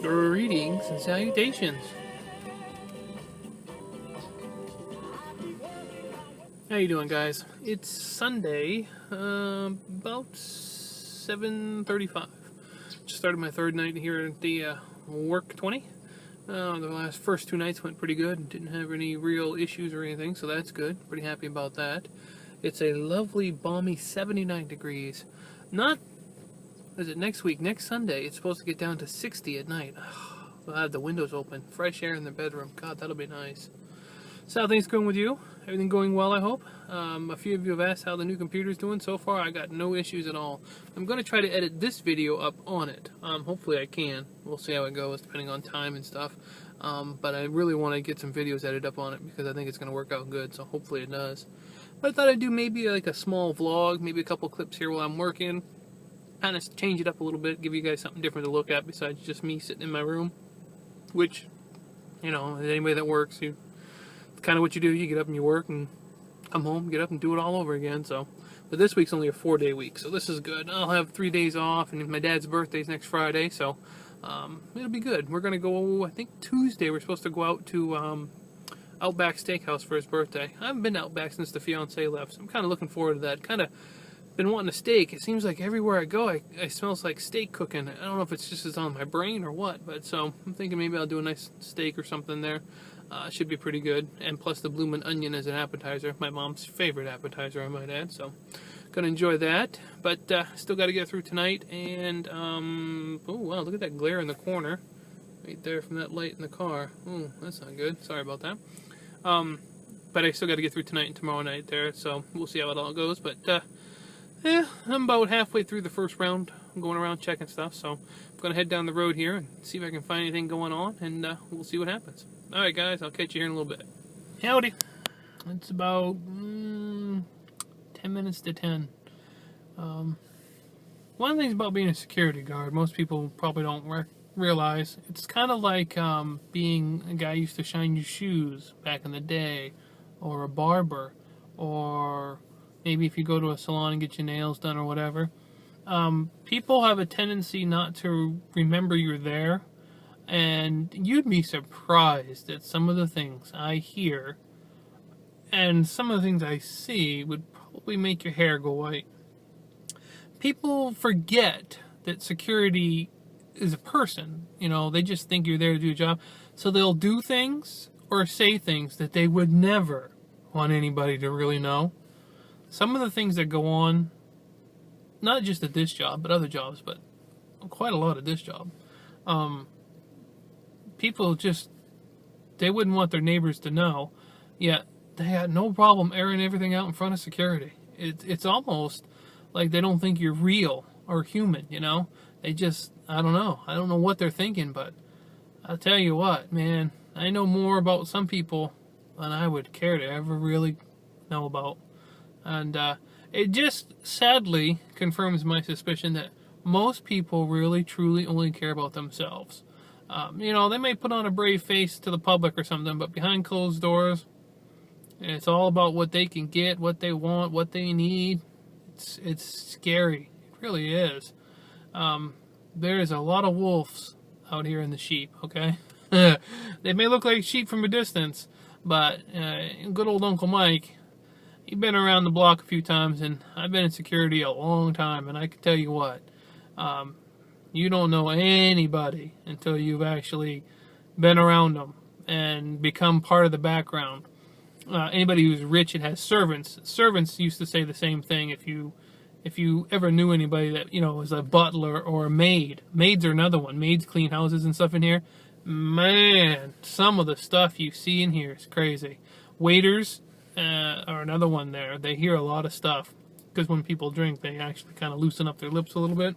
Greetings and salutations. How you doing, guys? It's Sunday, about 7:35. Just started my third night here at the Work 20. The first two nights went pretty good. Didn't have any real issues or anything, so that's good. Pretty happy about that. It's a lovely, balmy 79 degrees. Not, is it next week? Next Sunday, it's supposed to get down to 60 at night. I'll have the windows open. Fresh air in the bedroom. God, that'll be nice. So how things going with you? Everything going well, I hope? A few of you have asked how the new computer's doing. So far, I got no issues at all. I'm going to try to edit this video up on it. Hopefully I can. We'll see how it goes, depending on time and stuff. But I really want to get some videos edited up on it, because I think it's going to work out good, so hopefully it does. But I thought I'd do maybe like a small vlog, maybe a couple clips here while I'm working. Kind of change it up a little bit, give you guys something different to look at besides just me sitting in my room. Which, you know, anybody that works, it's kind of what you do. You get up and you work and come home, get up and do it all over again. So, but this week's only a 4-day week, so this is good. I'll have 3 days off, and my dad's birthday's next Friday, so it'll be good. We're gonna go, I think Tuesday. We're supposed to go out to Outback Steakhouse for his birthday. I haven't been to Outback since the fiance left, so I'm kind of looking forward to that. Kind of been wanting a steak. It seems like everywhere I go, I smells like steak cooking. I don't know if it's just on my brain or what, but so I'm thinking maybe I'll do a nice steak or something there. Should be pretty good. And plus the bloomin' onion as an appetizer, my mom's favorite appetizer, I might add. So gonna enjoy that. But still got to get through tonight. And oh wow, look at that glare in the corner, right there from that light in the car. Oh, that's not good. Sorry about that. But I still got to get through tonight and tomorrow night there. So we'll see how it all goes. But yeah, I'm about halfway through the first round. I'm going around checking stuff, so I'm going to head down the road here and see if I can find anything going on, and we'll see what happens. Alright guys, I'll catch you here in a little bit. Howdy. It's about 10 minutes to 10. One of the things about being a security guard, most people probably don't realize, it's kind of like being a guy who used to shine your shoes back in the day, or a barber, or maybe if you go to a salon and get your nails done or whatever. People have a tendency not to remember you're there, and you'd be surprised at some of the things I hear and some of the things I see would probably make your hair go white. People forget that security is a person. You know, they just think you're there to do a job, so they'll do things or say things that they would never want anybody to really know. Some of the things that go on, not just at this job, but other jobs, but quite a lot at this job, people just, they wouldn't want their neighbors to know, yet they had no problem airing everything out in front of security. It's almost like they don't think you're real or human, you know? They just, I don't know what they're thinking, but I'll tell you what, man, I know more about some people than I would care to ever really know about. And it just sadly confirms my suspicion that most people really truly only care about themselves. You know, they may put on a brave face to the public or something, but behind closed doors, it's all about what they can get, what they want, what they need. It's scary. It really is. There's a lot of wolves out here in the sheep, okay? They may look like sheep from a distance, but good old Uncle Mike, he's been around the block a few times, and I've been in security a long time, and I can tell you what, you don't know anybody until you've actually been around them and become part of the background. Anybody who's rich and has servants used to say the same thing. If you ever knew anybody that, you know, was a butler or a maid. Maids are another one. Maids clean houses and stuff in here. Man, some of the stuff you see in here is crazy. Waiters are another one there. They hear a lot of stuff, because when people drink, they actually kind of loosen up their lips a little bit.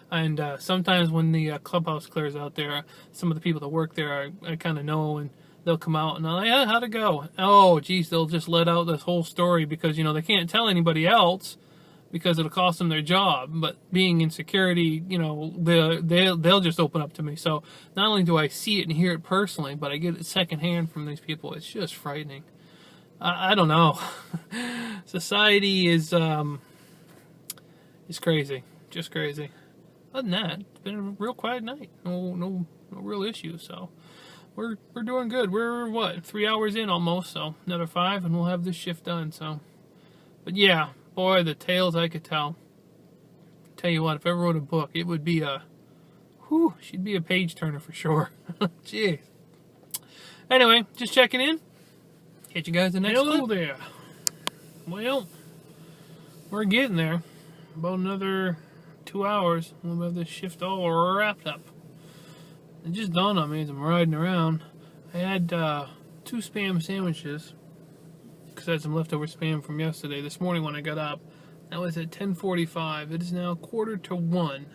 And sometimes when the clubhouse clears out there, some of the people that work there I kind of know, and they'll come out and they're like, yeah, how'd it go? Oh, geez, they'll just let out this whole story because, you know, they can't tell anybody else because it'll cost them their job. But being in security, you know, they'll just open up to me. So not only do I see it and hear it personally, but I get it secondhand from these people. It's just frightening. I don't know. Society is crazy, just crazy. other than that, it's been a real quiet night. No real issues. So we're doing good. We're what, 3 hours in almost. So another 5, and we'll have this shift done. So, but yeah, boy, the tales I could tell. Tell you what, if I ever wrote a book, it would be she'd be a page turner for sure. Jeez. Anyway, just checking in. Catch you guys the next clip. Hello there. Well, we're getting there. About another 2 hours, we'll have this shift all wrapped up. It just dawned on me as I'm riding around. I had 2 Spam sandwiches because I had some leftover Spam from yesterday. This morning when I got up, that was at 10:45. It is now 1:45,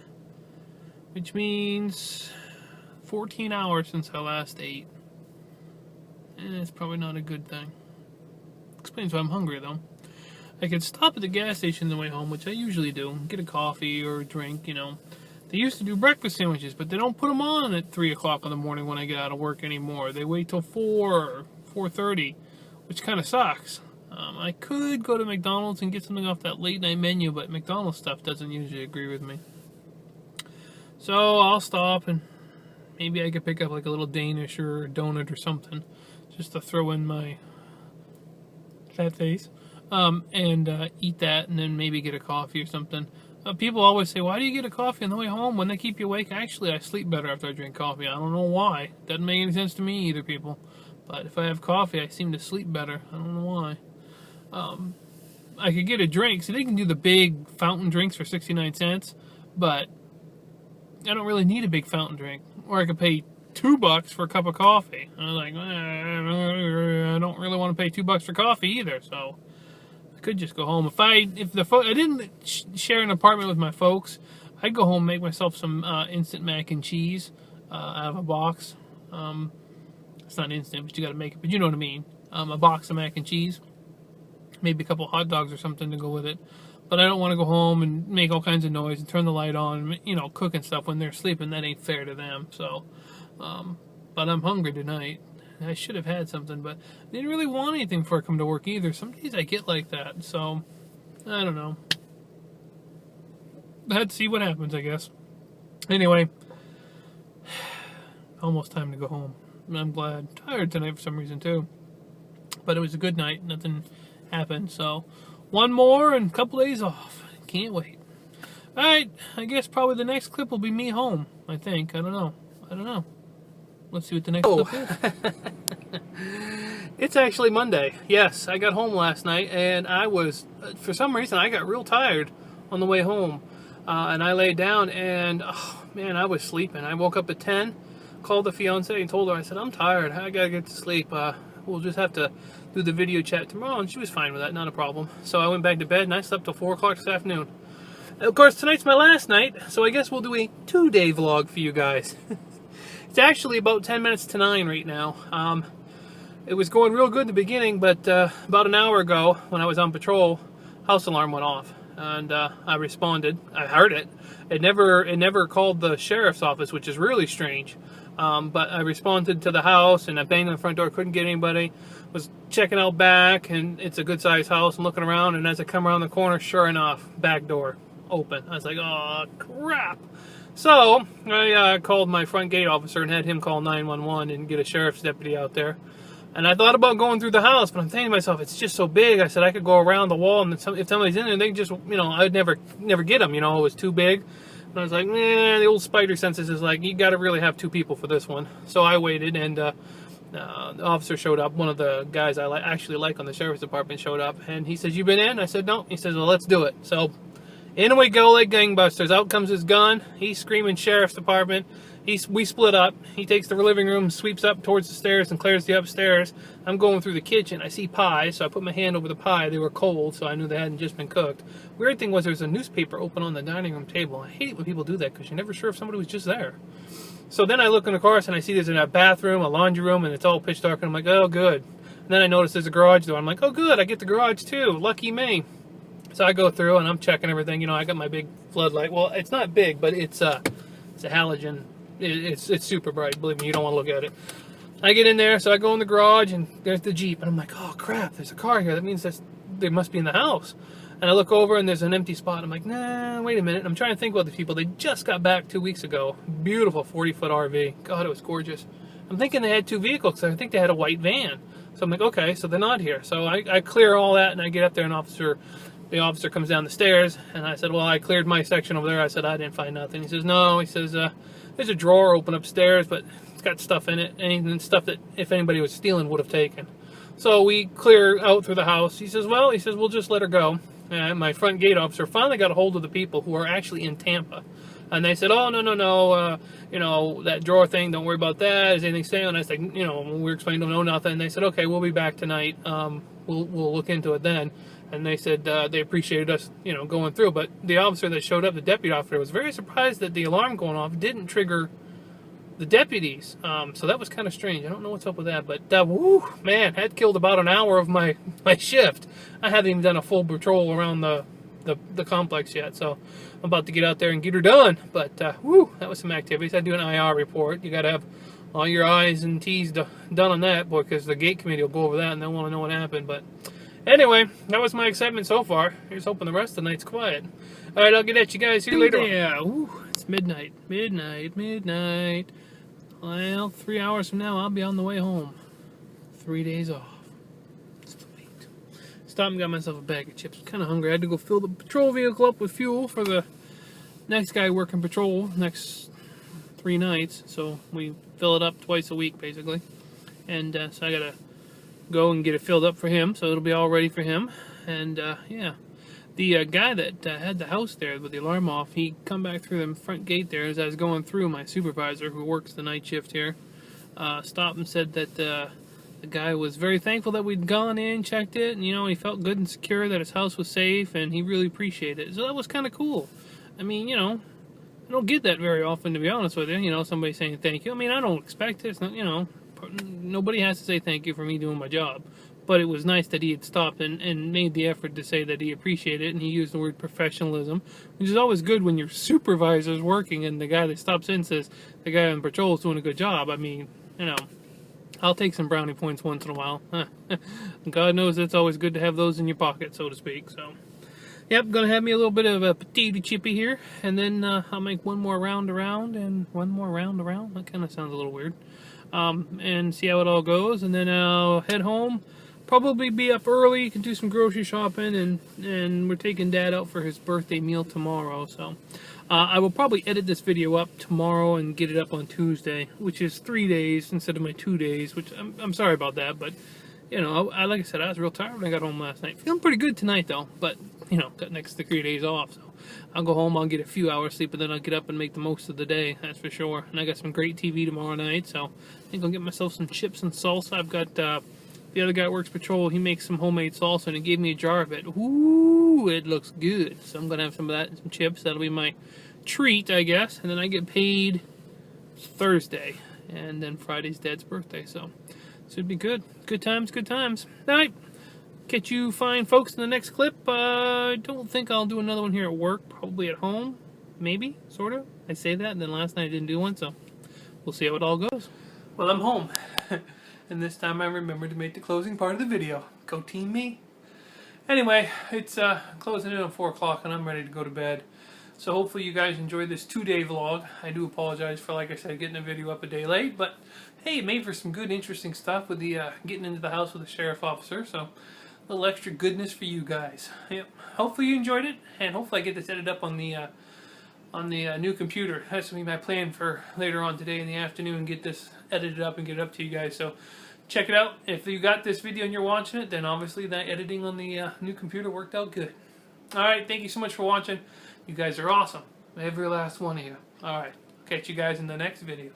which means 14 hours since I last ate. And it's probably not a good thing. Explains why I'm hungry though. I could stop at the gas station on the way home, which I usually do, get a coffee or a drink, you know. They used to do breakfast sandwiches, but they don't put them on at 3 o'clock in the morning when I get out of work anymore. They wait till 4 or 4:30, which kind of sucks. I could go to McDonald's and get something off that late night menu, but McDonald's stuff doesn't usually agree with me. So I'll stop and maybe I could pick up like a little Danish or a donut or something, just to throw in my fat face, and eat that, and then maybe get a coffee or something. People always say, why do you get a coffee on the way home? Wouldn't they keep you awake? Actually, I sleep better after I drink coffee. I don't know why. Doesn't make any sense to me either, people. But if I have coffee, I seem to sleep better. I don't know why. I could get a drink. So they can do the big fountain drinks for 69 cents, but I don't really need a big fountain drink. Or I could pay $2 for a cup of coffee. I was like, I don't really want to pay $2 for coffee either, so I could just go home. If I didn't share an apartment with my folks, I'd go home and make myself some instant mac and cheese out of a box. It's not instant, but you got to make it. But you know what I mean. A box of mac and cheese, maybe a couple of hot dogs or something to go with it. But I don't want to go home and make all kinds of noise and turn the light on, and, you know, cook and stuff when they're sleeping. That ain't fair to them. So, but I'm hungry tonight. I should have had something, but I didn't really want anything before I come to work either. Some days I get like that, so I don't know. Let's see what happens, I guess. Anyway, almost time to go home. I'm glad. Tired tonight for some reason too, but it was a good night. Nothing happened, so one more and a couple days off. Can't wait. All right, I guess probably the next clip will be me home. I think. I don't know. Let's see what the next clip is. It's actually Monday. Yes, I got home last night, and I was, for some reason, I got real tired on the way home. And I laid down, and, oh, man, I was sleeping. I woke up at 10, called the fiance, and told her, I said, I'm tired. I got to get to sleep. We'll just have to do the video chat tomorrow, and she was fine with that. Not a problem. So I went back to bed, and I slept till 4 o'clock this afternoon. And of course, tonight's my last night, so I guess we'll do a 2-day vlog for you guys. It's actually about 10 minutes to 9 right now. It was going real good in the beginning, but about an hour ago, when I was on patrol, house alarm went off, and I responded. I heard it. It never called the sheriff's office, which is really strange. But I responded to the house, and I banged on the front door. Couldn't get anybody. Was checking out back, and it's a good-sized house. I'm looking around, and as I come around the corner, sure enough, back door open. I was like, oh, crap. So I called my front gate officer and had him call 911 and get a sheriff's deputy out there. And I thought about going through the house, but I'm thinking to myself, it's just so big. I said I could go around the wall, and if somebody's in there, they just, you know, I'd never get them. You know, it was too big. And I was like, the old spider senses is like, you got to really have 2 people for this one. So I waited, and the officer showed up. One of the guys I actually like on the sheriff's department showed up, and he says, you been in? I said, no. He says, well, let's do it. So in we go like gangbusters. Out comes his gun. He's screaming sheriff's department. We split up. He takes the living room, sweeps up towards the stairs, and clears the upstairs. I'm going through the kitchen. I see pies, so I put my hand over the pie. They were cold, so I knew they hadn't just been cooked. Weird thing was there was a newspaper open on the dining room table. I hate when people do that because you're never sure if somebody was just there. So then I look in the course, and I see there's a bathroom, a laundry room, and it's all pitch dark. And I'm like, oh, good. And then I notice there's a garage door. I'm like, oh, good. I get the garage, too. Lucky me. So I go through, and I'm checking everything. You know, I got my big floodlight. Well, it's not big, but it's a halogen. It's super bright. Believe me, you don't want to look at it. I get in there, so I go in the garage, and there's the Jeep. And I'm like, oh, crap, there's a car here. That means they must be in the house. And I look over and there's an empty spot. I'm like, nah, wait a minute. I'm trying to think about the people. They just got back 2 weeks ago. Beautiful 40-foot RV. God, it was gorgeous. I'm thinking they had 2 vehicles. I think they had a white van. So I'm like, okay, so they're not here. So I clear all that and I get up there and the officer comes down the stairs. And I said, well, I cleared my section over there. I said, I didn't find nothing. He says, no. He says, there's a drawer open upstairs, but it's got stuff in it. And stuff that if anybody was stealing would have taken. So we clear out through the house. He says, well, we'll just let her go. My front gate officer finally got a hold of the people who are actually in Tampa. And they said, oh, no, you know, that drawer thing, don't worry about that. Is anything staying? And I said, you know, we were explaining to them, no, nothing. And they said, okay, we'll be back tonight. We'll look into it then. And they said they appreciated us, you know, going through. But the officer that showed up, the deputy officer, was very surprised that the alarm going off didn't trigger the deputies. So that was kind of strange. I don't know what's up with that. But, woo, man, that killed about an hour of my shift. I haven't even done a full patrol around the complex yet. So I'm about to get out there and get her done. But, woo, that was some activities. I do an IR report. You got to have all your I's and T's done on that, boy, because the gate committee will go over that and they'll want to know what happened. But anyway, that was my excitement so far. Here's hoping the rest of the night's quiet. All right, I'll get at you guys here later. Yeah, ooh, it's midnight. Well, 3 hours from now, I'll be on the way home. 3 days off. Sweet. Stopped and got myself a bag of chips. Kind of hungry. I had to go fill the patrol vehicle up with fuel for the next guy working patrol next 3 nights. So we fill it up twice a week, basically. And so I got to go and get it filled up for him. So it'll be all ready for him. And, yeah. The guy that had the house there with the alarm off, he come back through the front gate there as I was going through. My supervisor, who works the night shift here, stopped and said that the guy was very thankful that we'd gone in, checked it, and, you know, he felt good and secure that his house was safe, and he really appreciated it. So that was kind of cool. I mean, you know, I don't get that very often, to be honest with you. You know, somebody saying thank you. I mean, I don't expect it. It's not, you know, nobody has to say thank you for me doing my job. But it was nice that he had stopped and made the effort to say that he appreciated it, and he used the word professionalism, which is always good when your supervisor's working and the guy that stops in says the guy on patrol is doing a good job. I mean, you know, I'll take some brownie points once in a while. God knows it's always good to have those in your pocket, so to speak. So, yep, gonna have me a little bit of a potato chippy here, and then I'll make one more round around and one more round around. That kind of sounds a little weird. And see how it all goes, and then I'll head home. Probably be up early, can do some grocery shopping, and we're taking Dad out for his birthday meal tomorrow. So I will probably edit this video up tomorrow and get it up on Tuesday, which is 3 days instead of my 2 days, which I'm sorry about that, but you know, like I said, I was real tired when I got home last night. Feeling pretty good tonight though, but you know, got next to 3 days off, so I'll go home, I'll get a few hours sleep, and then I'll get up and make the most of the day, that's for sure. And I got some great TV tomorrow night, so I think I'll get myself some chips and salsa. I've got the other guy that works patrol, he makes some homemade salsa, and he gave me a jar of it. Ooh, it looks good. So I'm going to have some of that and some chips. That'll be my treat, I guess. And then I get paid Thursday. And then Friday's Dad's birthday. So should be good. Good times, good times. All right. Catch you fine folks in the next clip. I don't think I'll do another one here at work. Probably at home. Maybe, sort of. I say that, and then last night I didn't do one, so we'll see how it all goes. Well, I'm home. And this time I remembered to make the closing part of the video. Go team me. Anyway, it's closing in on 4 o'clock and I'm ready to go to bed. So hopefully you guys enjoyed this 2-day vlog. I do apologize for, like I said, getting the video up a day late. But hey, it made for some good, interesting stuff with the getting into the house with the sheriff officer. So a little extra goodness for you guys. Yep. Hopefully you enjoyed it. And hopefully I get this edited up on the new computer. That's going to be my plan for later on today in the afternoon, get this edited up and get it up to you guys. So check it out. If you got this video and you're watching it, then obviously that editing on the new computer worked out good. Alright, thank you so much for watching. You guys are awesome. Every last one of you. Alright, catch you guys in the next video.